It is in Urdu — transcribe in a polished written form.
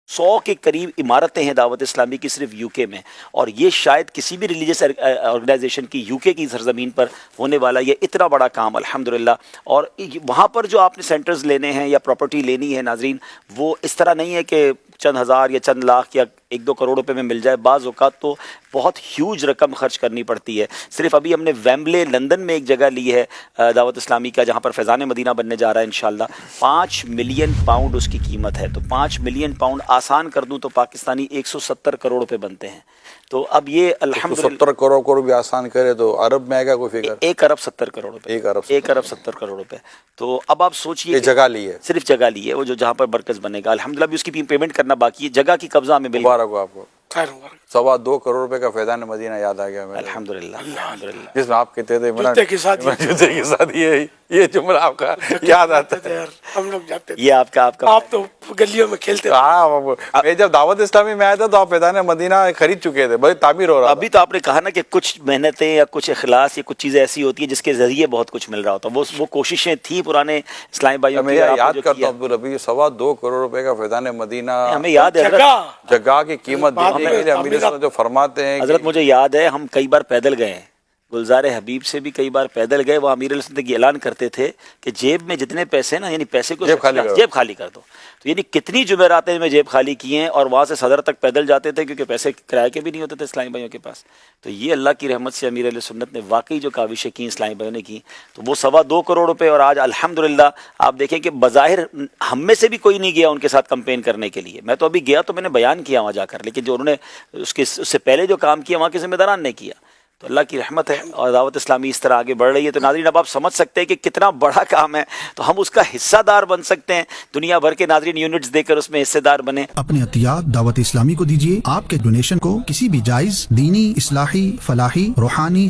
100 کے قریب عمارتیں ہیں دعوت اسلامی کی صرف یو کے میں، اور یہ شاید کسی بھی ریلیجیس آرگنائزیشن کی یو کے کی سرزمین پر ہونے والا یہ اتنا بڑا کام الحمدللہ۔ اور وہاں پر جو آپ نے سینٹرز لینے ہیں یا پراپرٹی لینی ہے ناظرین، وہ اس طرح نہیں ہے کہ چند ہزار یا چند لاکھ یا 1-2 کروڑ روپے میں مل جائے، بعض اوقات تو بہت ہیوج رقم خرچ کرنی پڑتی ہے۔ صرف ابھی ہم نے ویمبلے لندن میں ایک جگہ لی ہے دعوت اسلامی کا، جہاں پر فیضان مدینہ بننے جا رہا ہے انشاءاللہ، 5 ملین پاؤنڈ اس کی قیمت ہے۔ تو 5 ملین پاؤنڈ آسان کر دوں تو پاکستانی 170 کروڑ روپے بنتے ہیں۔ تو اب یہ الحمدللہ 70 کروڑ کو بھی آسان کرے تو عرب میں آئے گا کوئی فگر؟ 1 ارب 70 کروڑ روپے، 1 ارب 70 کروڑ روپے۔ تو اب آپ سوچئے یہ جگہ لی ہے، صرف جگہ لی ہے، وہ جو جہاں پر مرکز بنے گا الحمدللہ بھی اس کی پیمنٹ کرنا باقی ہے، جگہ کی قبضہ ہمیں مل گیا۔ مبارک ہو آپ کو، 2.25 کروڑ روپے کا فیضان مدینہ یاد آ گیا میرے، الحمدللہ الحمدللہ۔ جس میں آپ کہتے تھے جوتے کے ساتھ جوتے کے ساتھ یہ جملہ آپ کا یاد آتا ہے۔ ہم لوگ جاتے تھے، یہ آپ کا آپ تو گلیوں میں کھیلتے تھے۔ ہاں، میں جب دعوت اسلامی میں آیا تھا تو آپ فیضان مدینہ خرید چکے تھے، بڑی تعمیر ہو رہا ابھی تو آپ نے کہا نا کہ کچھ محنتیں یا کچھ اخلاص یا کچھ چیزیں ایسی ہوتی ہیں جس کے ذریعے بہت کچھ مل رہا ہوتا ہے، وہ کوششیں تھیں پرانے اسلامی بھائیوں میں کی۔ یاد کرتا ہوں عبدالربیع، 2.25 کروڑ روپے کا فیضان مدینہ، ہمیں یاد ہے حضرت، جگہ کی قیمت دینے کے لیے امیر اسلام جو فرماتے ہیں حضرت مجھے یاد ہے ہم کئی بار پیدل گئے ہیں، گلزار حبیب سے بھی کئی بار پیدل گئے، وہ امیر علیہ السلام یہ اعلان کرتے تھے کہ جیب میں جتنے پیسے نا، یعنی پیسے کو جیب خالی کر دو۔ تو یعنی کتنی جمعراتیں میں جیب خالی کی ہیں، اور وہاں سے صدر تک پیدل جاتے تھے کیونکہ پیسے کرائے کے بھی نہیں ہوتے تھے اسلامی بھائیوں کے پاس۔ تو یہ اللہ کی رحمت سے امیر علیہ سنت نے واقعی جو کاوشیں کی اسلامی بھائیوں نے کی، تو وہ 2.25 کروڑ روپے، اور آج الحمدللہ آپ دیکھیں کہ بظاہر ہم میں سے بھی کوئی نہیں گیا ان کے ساتھ کمپین کرنے کے لیے۔ میں تو ابھی گیا تو میں نے بیان کیا وہاں جا کر، لیکن جو انہوں نے اس سے پہلے جو کام کیا وہاں کے ذمہ داران نے کیا۔ تو اللہ کی رحمت ہے اور دعوت اسلامی اس طرح آگے بڑھ رہی ہے۔ تو ناظرین اب آپ سمجھ سکتے ہیں کہ کتنا بڑا کام ہے، تو ہم اس کا حصہ دار بن سکتے ہیں، دنیا بھر کے ناظرین یونٹس دے کر اس میں حصے دار بنیں۔ اپنے عطیات دعوت اسلامی کو دیجیے، آپ کے ڈونیشن کو کسی بھی جائز دینی، اصلاحی، فلاحی، روحانی